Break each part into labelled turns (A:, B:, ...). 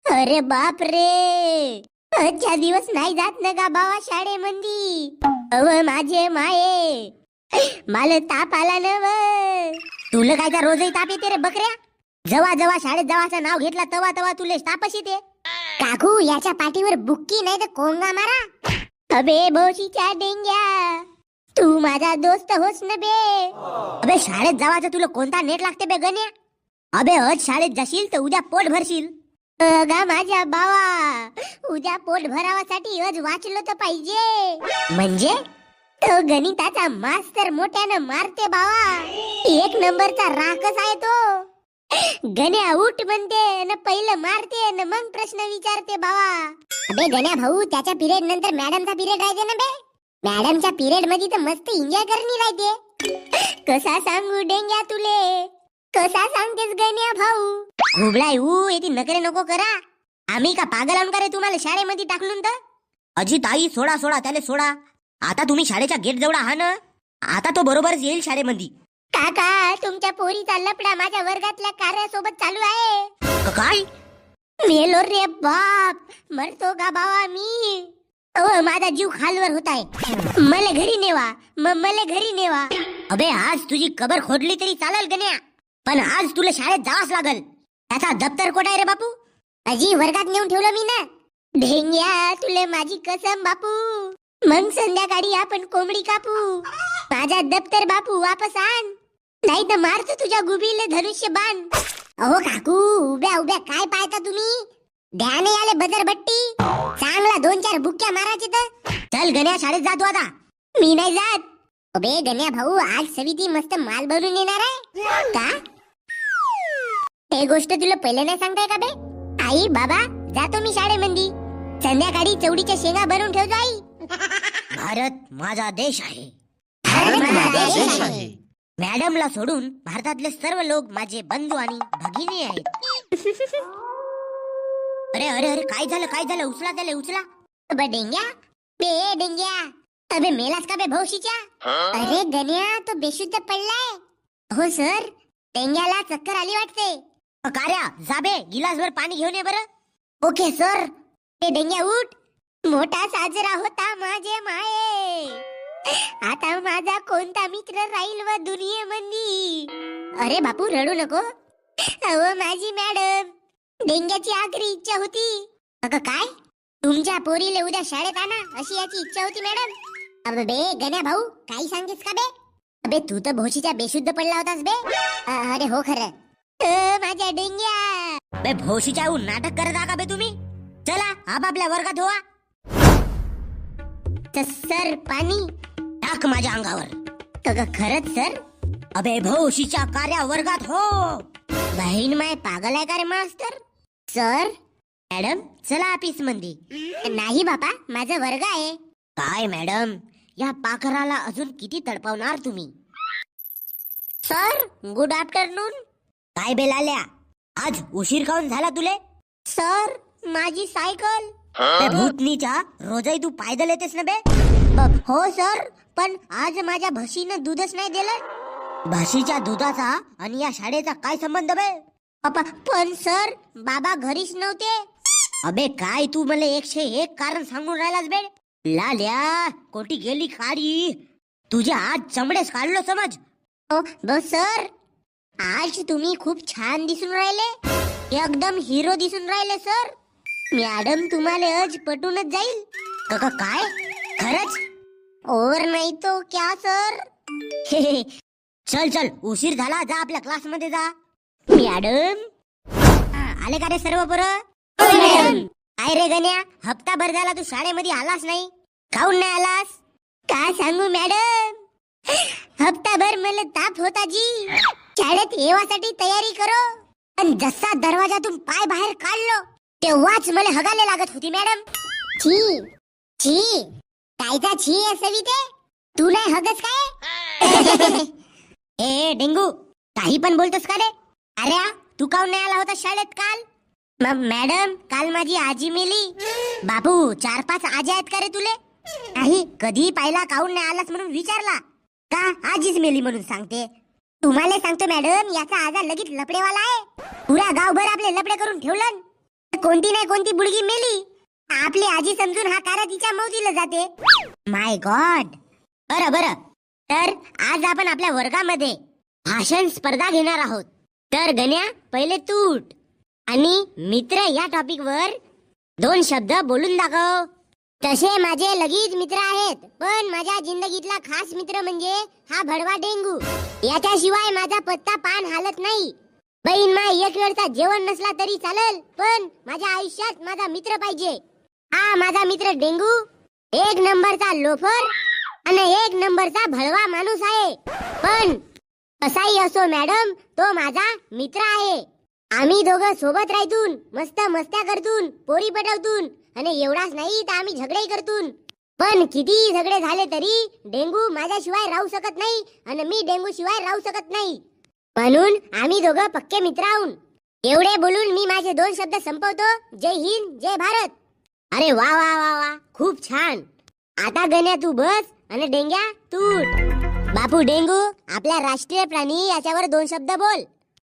A: अरे बाप रे, अच्छा दिवस नाही जात ना का बाबा शाळेमंदी. अव माझे माये, मला ताप आला ना व. तुला काय का रोजही ताप येते रे बकऱ्या? जवा जवा शाळेत जावाचं नाव घेतला तवा तवा तुले तापच येते. काकू याच्या पाठीवर बुक्की नाही तर कोंगा मारा. अबे भोशीच्या डेंग्या, तू माझा दोस्त होस न बे. अबे शाळेत जावाचं तुला कोणता नेट लागते बे गण्या? अबे आज शाळेत जाशील तर उद्या पोट भरशील. अगा माझ्या बावा, उद्या पोट भरावासाठी आज वाचलं तर पाहिजे. म्हणजे तो गणिताचा मास्तर मोठ्यानं मारते बावा. एक नंबरचा राखस आहे तो. गण्या उठ म्हणते न पहिलं मारते न मग प्रश्न विचारते बावा. अबे गण्या भाऊ, त्याच्या पिरियड नंतर मॅडमचा पिरियड राहते ना बे. मॅडमच्या पिरियड मध्ये तर मस्त एन्जॉय करणी राहते. कसा सांगू डेंग्या तुले, कसा सांगतेस गण्या भाऊ? घुबळाय येते नकरे नको करा. आम्ही का पागल आहोत का रे तुम्हाला शाळेमध्ये टाकलून तर? अजी ताई सोडा सोडा त्याला सोडा. आता तुम्ही शाळेच्या गेट जवळ आहा ना, आता तो बरोबरच येईल शाळेमध्ये. काका तुमच्या पोरीचा लपडा माझ्या वर्गातल्या कार्यासोबत चालू आहे. काय मेलो रे बाप, मरतो का बाबा मी? माझा जीव खालवर होत आहे. मला घरी नेवा, मला घरी नेवा. अबे आज तुझी कबर खोदली तरी चालेल गण्या, पण आज तुला शाळेत जावाच लागल. त्याचा दप्तर कोठ आहे रे बापू? अजी वर्गात नेऊन ठेवलं मी ना. ढेंग्या तुले माझी कसम बापू, मग संध्याकाळी आपण कोंबडी कापू. माझा दप्तर बापू वापस आण, नाही तर मारतो तुझ्या गुबीले धनुष्य बाण. अहो काकू, उभ्या उभ्या काय पाहता तुम्ही? ध्यान आले बजरबट्टी, चांगला 2-4 बुक्क्या मारायचे तर. चल गण्या शाळेत जातो आता. मी नाही जात. अबे गण्या भाऊ, आज सविती मस्त माल बनवून येणार आहे का? हे गोष्ट तुला पहिले नाही सांगताय का बे? आई बाबा जातो मी शाळेमध्ये. संध्याकाळी चवडीच्या शेंगा बनवून ठेवतो आई. भारत माझा देश आहे, भारत माझा देश आहे. मॅडमला सोडून भारतातले सर्व लोक माझे बंधू आणि भगिनी आहेत. अरे अरे अरे काय झालं काय झालं? उचला त्याला उचला. अबे डेंग्या, बे डेंग्या, अबे मेलास का बे भौशीच्या? अरे गण्या तो बेशुद्ध पडलाय. हो सर, डेंग्याला चक्कर आली वाटते. कार्या जाबे गिलासभर पाणी घेऊन ये बरं. Okay sir. ते डेंग्या उठ. मोठा साजरा होता माझे माये, आता माझा कोणता मित्र राहील व दुनियेमंदी? अरे बापू रडू नको. अहो माझी मॅडम, डेंग्याची आखरी इच्छा होती. अगं काय? तुमच्या पोरीले उद्या शाळेत आणा अशी याची इच्छा होती मॅडम. अबे गण्या भाऊ काही सांगतेस का बे? अबे तू तर भोशीच्या बेशुद्ध पडला होतास बे. अरे हो खरं. माझ्या डेंग्या, बे भोशीच्या नाटक करत आहा का बे तुम्ही? चला आपापल्या वर्गात हो. सर पाणी टाक माझ्या अंगावर. खरंच सर? अबे भोशीच्या कार्या वर्गात हो. बहीण माय पागल आहे का रे मास्तर? सर मॅडम चला ऑफिस मध्ये. नाही बापा, माझा वर्ग आहे. काय मॅडम, या पाखराला अजून किती तडपावणार तुम्ही? Sir good afternoon. काय बेलाल्या, आज उशीर काऊन झाला तुले? सर माझी सायकल. भूतनीच्या रोजही तू पायदल येतेस ना बे? हो सर, पण आज माझ्या म्हशीनं दूधच नाही दिलं. म्हशीच्या दुधाचा आणि या शाळेचा काय संबंध बे? पण सर बाबा घरीच नव्हते. अबे काय तू मला 101 कारण सांगून राहिलास बे? लाल्या कोटी गेली काळी, तुझ्या आज चमडेच काढलो समज. सर आज तुम्ही खूप छान दिसून राहिले, एकदम हिरो दिसून राहिले सर. मॅडम तुम्हाला आज पटूनच जाईल. काय खरंच? और नाही तो क्या सर? चल चल उशीर झाला, जा आपल्या क्लास मध्ये जा. मॅडम आले का रे सर्व पोरं? काय रे गण्या, हप्ताभर झाला तू शाळेमध्ये आलास नाही, काऊन नाही आलास? काय सांगू मॅडम, हप्ताभर मला ताप होता जी. शाळेत येवासाठी तयारी करो, पण जसा दरवाजातून पाय बाहेर काढलो तेव्हाच मला हगाले लागत होती मॅडम. छी छी, कायचा छी आहे सविते? तू नाही हगस काय? ए डेंगू, काही पण बोलतोस का रे? अरे तू काऊन नाही आला होता शाळेत काल? मॅडम काल माझी आजी मेली. बापू 4-5 आजी आहेत का रे तुले? नाही, कधी पाहिला काऊन नाही आलास म्हणून विचारला का? आजीच मेली म्हणून सांगते. तुम्हाला सांगतो मॅडम, याचा आजार लगेच लपडेवाला आहे. पुरा गावभर आपले लपडे करून ठेवलं. कोणती नाही कोणती बुडगी मेली, आपली आजी समजून हा कारा तिच्या मौतीला जाते. माय गॉड. बरं तर आज आपण आपल्या वर्गामध्ये भाषण स्पर्धा घेणार आहोत. तर गण्या पहिले तूट आणि मित्र या टॉपिक वर 2 शब्द बोलून दाखव. तसे माझे लगीच मित्र आहेत, पण माझ्या जिंदगीतला खास मित्र म्हणजे हा भडवा डेंगू. याच्याशिवाय माझा पत्ता पान हालत नाही. बहीण मा एक वेळचा जेवण नसला तरी चालेल, पण माझ्या आयुष्यात माझा मित्र पाहिजे. हा माझा मित्र डेंगू 1 नंबरचा लोफर आणि 1 नंबरचा भडवा माणूस आहे. पण कसाही असो मॅडम, तो माझा मित्र आहे. आम्ही दोघं सोबत राहतून, मस्त मस्त्या करतून, पोरी पटवतून, आणि एवढाच नाही तर आम्ही झगडे करतून. पण किती झगडे झाले तरी डेंगू माझ्याशिवाय राहू शकत नाही आणि मी डेंगू शिवाय राहू शकत नाही. म्हणून आम्ही दोघं पक्के मित्र आहोत. एवढे बोलून मी माझे 2 शब्द संपवतो. जय हिंद, जय भारत. अरे वा वा वा वा, खूप छान. आता गण्या तू बस आणि डेंग्या तूट. बापू डेंगू, आपला राष्ट्रीय प्राणी याच्यावर 2 शब्द बोल.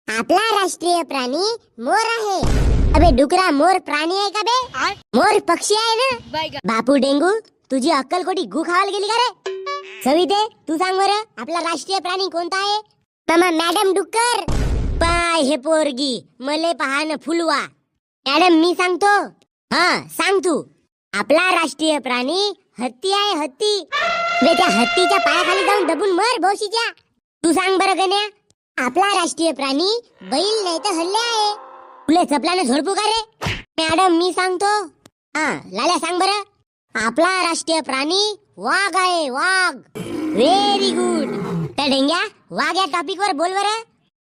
A: आपला राष्ट्रीय प्राणी मोर आहे. अबे डुकरा, मोर प्राणी आहे का बे? मोर पक्षी आहे ना. बापू डेंगू, तुझी अक्कल कोटी गु खावायला गेली का रे? सविते तू सांग बरं, आपला राष्ट्रीय प्राणी कोणता आहे? मामा मॅडम डुक्कर. पाय हे पोरगी मले पहान फुलवा. मॅडम मी सांगतो. हा सांग तू. आपला राष्ट्रीय प्राणी हत्ती आहे, हत्ती. बे त्या हत्तीच्या पायाखाली जाऊन दबून मर भोशीच्या. तू सांग बरं गण्या. आपला राष्ट्रीय प्राणी बैल नाही तर हल्ले आहे. तुले चपलाने झोडपू का रे? मॅडम मी सांगतो. हा लाल्या सांग बरं. आपला राष्ट्रीय प्राणी वाघ आहे, वाघ. Very good. तर डेंग्या वाघ या टॉपिक वर बोल बरं.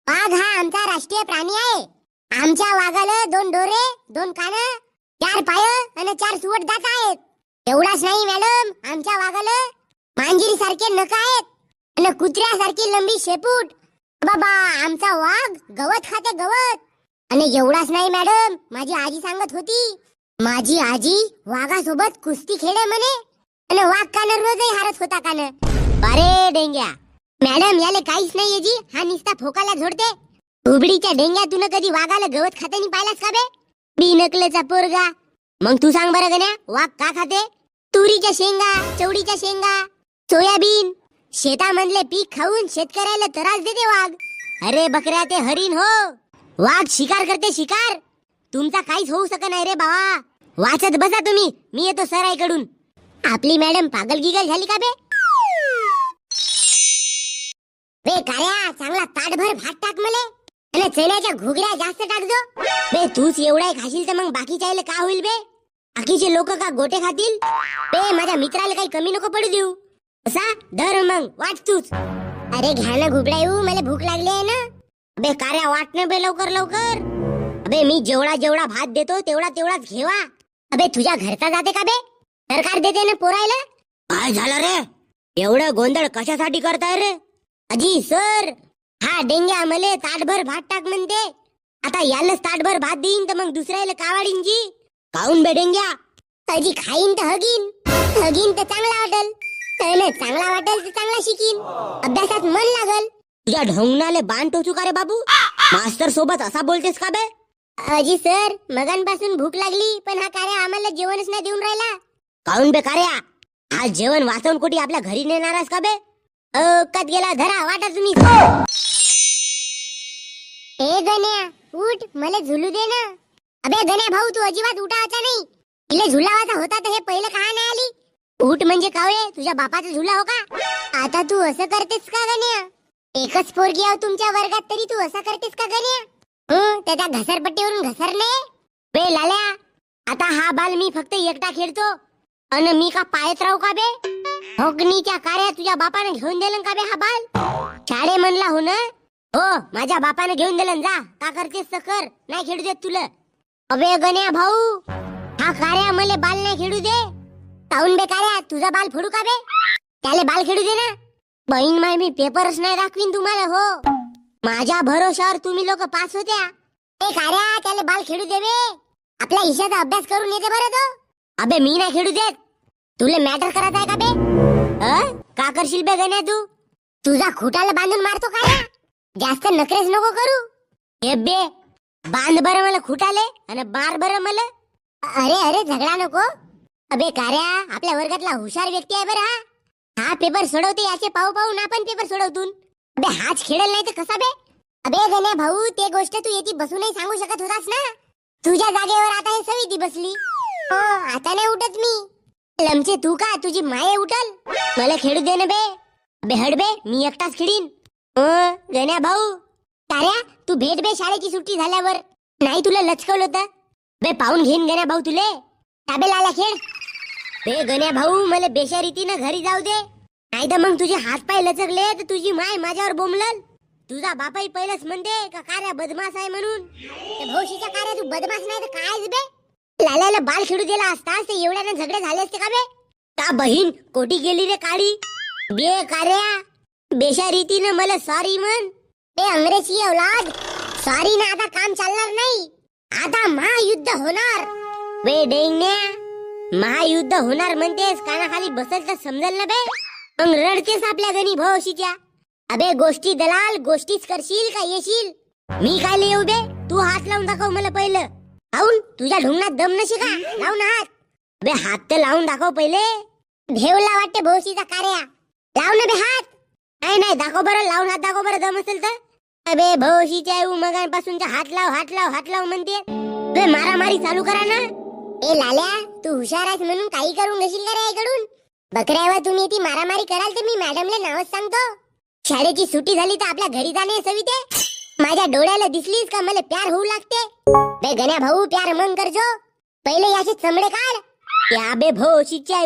A: वाघ हा आमचा राष्ट्रीय प्राणी आहे. आमच्या वाघाला 2 डोरे, 2 कान, 4 पाय आणि 4 सुवट दात आहेत. एवढाच नाही मॅडम, आमच्या वाघाला मांजरी सारखे नख आहेत आणि कुत्र्यासारखी लंबी शेपूट. बाबा आमचा वाघ गवत खाते, गवत. आणि एवढाच नाही मॅडम, माझी आजी सांगत होती, माझी आजी वाघासोबत कुस्ती खेळे म्हणे आणि वाघ कान रोजही हारत होता कान. अरे डेंग्या, मॅडम याले काहीच नाहीये जी, हा निस्ता फोकाला झोडते. उबडीच्या डेंग्या, तुन कधी वाघाला गवत खातानी पाहिलास का बे? बिनकलेचा पोरगा. मग तू सांग बरं गण्या, वाघ का खाते? तुरीच्या शेंगा, चवडीच्या शेंगा, सोयाबीन, शेतामधले पीक खाऊन शेतकऱ्याला त्रास देते वाघ. अरे बकऱ्या, ते हरिण हो. वाघ शिकार करते, शिकार. तुमचा काहीच होऊ शकत नाही रे बाबा. वाचत बसा तुम्ही, मी येतो सराईकडून. आपली मॅडम पागल गिगल झाली का बे? बे कार्या, चांगला ताटभर भात टाक मले आणि चण्याच्या घुगऱ्या जास्त टाकजो. बे तूच एवढा खाशील तर मग बाकीच्याले का होईल बे? बाकीचे लोक का गोटे खातील? बे माझ्या मित्राला काही कमी नको पडू देऊ. असा धर मग, वाट तूच. अरे घ्या ना घुबडा येऊ, मला भूक लागली आहे ना. बे कार्या वाट ना बे, लवकर लवकर. अबे मी जेवढा जेवढा भात देतो तेवढाच घेवा. अबे तुझ्या घरचा जाते का बे? सरकार देते ना पोरायला. काय झालं रे? एवढं गोंधळ कशासाठी करताय रे? अजी सर, हा डेंग्या मले ताटभर भात टाक म्हणते. आता यालाच ताटभर भात देईन तर मग दुसऱ्याला कावाडीन जी. काऊन बे डेंग्या? अजी खाईन तर हगीन, हगीन तर चांगला वाटल, चांगला वाटेल तर चांगला शिकीन, अभ्यासात मन लागल. तुझ्या ढोंगणाले बाण टोचू का रे बाबू? मास्तर सोबत असा बोलतेस का बे? अजी सर, मगांपासून भूक लागली, पण हा कार्या आम्हाला जेवणच नाही देऊन राहिला. काऊन बे कार्या? आज जेवण वाचवून कोटी आपल्या घरी नेणारस का बे? कत गेला, धरा वाटा तुम्ही. ए गण्या उठ, मला झुलू दे ना. अबे गण्या भाऊ, तू अजिबात उठायचा नाही. इले झुलावाचा होता तर हे पहिलं का नाही आली? उठ म्हणजे कावळे, तुझ्या बापाचा झुला हो का? आता तू असं करतेस का गण्या? एकच पोरगी आहो तुमच्या वर्गात, तरी तू असं करतेस का गण्या? त्याच्या घसरपट्टीवरून घसरणे. बे लाल्या, आता हा बाल मी फक्त एकटा खेळतो आणि मी का पायत राहू का बे? होकनीच्या कार्या तुझ्या बापाने घेऊन दिलं का बे हा बाल? शाळे म्हणला हो ना? हो, माझ्या बापाने घेऊन दिलं. जा, का करतेस तर कर, नाही खेळू देत तुला. अबे गण्या भाऊ, हा कार्या मले बाल नाही खेळू दे. काऊन बे कार्या, तुझा बाल फोडू का बे? त्याले बाल खेळू दे ना. बहीण माय, मी पेपरच नाही दाखवीन तुम्हाला. हो, माझ्या भरोशावर तुम्ही लोक पास होत्या ए कार्या त्याला बाल खेळू दे बे. आपल्या ईशाचा अभ्यास करून येते बरं तो. अबे मी नाही खेळू देत. तुला मॅटर करत आहे का बे? का करशील बे गण्या तू? तुझा खुटाला बांधून मारतो कार्या. जास्त नखरेच नको करू. हे बे बांध बरं मला खुटाले आणि मार बरं मला. अरे अरे झगडा नको. अबे कार्या आपल्या वर्गातला हुशार व्यक्ती आहे बरं हा पेपर सोडवते याचे पाहू पाहून आपण पेपर सोडवतून. अबे हाच खेळेल नाही तर कसा बे? अबे गण्या भाऊ ते गोष्ट तू येती बसूनही सांगू शकत होतास ना. तुझ्या जागेवर आता हे सविती बसली. हो आता नाही उठत मी. लमचे तू का तुझी माये उठल. मला खेळू दे ना बे. अबे हड बे मी एकटाच खेळीन. गण्या भाऊ कार्या तू भेट बे शाळेची सुट्टी झाल्यावर. नाही तुला लचकवलं होतं. बे पाहून घेईन गण्या भाऊ तुले. ताबे लाला खेळ. बे गण्या भाऊ मला बेशारीतीनं घरी जाऊ दे. नाही तर मग तुझे हात पाय लचकले तर तुझी माय माझ्यावर बोंबलल. तुझा बापाही पहिलंच म्हणते का कार्या बदमाश आहे म्हणून. त्या भाऊशीच्या कार्या तू बदमाश नाही तर काय बे? लाल्याला बाल खेळू दिला असतास तर एवढ्यानं झगडे झाले असते का बे? का बहीण कोटी गेली रे काळी. बे कार्या बेशारीतीनं मला सॉरी म्हण. ए अंग्रेजी औलाद सॉरी ना आता काम चालणार नाही. आता महायुद्ध होणार. बे डेंगण्या महायुद्ध होणार म्हणतेस कानाखाली बसल तर समजल ना बे. मग रडतेस आपल्या गणी भाऊशीच्या. अबे गोष्टी दलाल गोष्टीच करशील का येशील? मी काय येऊ बे. तू हात लावून दाखव मला पहिलं. लावून तुझ्या ढुंगणात दम नशी का? लावून हात. बे हात तर लावून दाखव पहिले. भेवला वाटते भाऊशीचा कार्या. लाव ना बे हात. नाही नाही दाखव बरं लावून हात दाखव बरं दम असेल तर. अबे भाऊशीच्या मगांपासूनच्या हात लाव हात लाव हात लाव म्हणते. बे मारामारी चालू करा ना. ए लाल्या तू हुशार आहेस म्हणून काही करून घेशील का रे आईकडून? बकऱ्यावर तुम्ही ती मारामारी कराल तर मी मॅडमला नावच सांगतो. शाळेची सुट्टी झाली तर आपल्या घरी जाणे सविते. माझ्या डोळ्याला दिसलीस का मला प्यार होऊ लागते. बे गण्या भाऊ प्यार मन करजो. पहिले याचे चमडे काढ. या बे भाऊशीच्या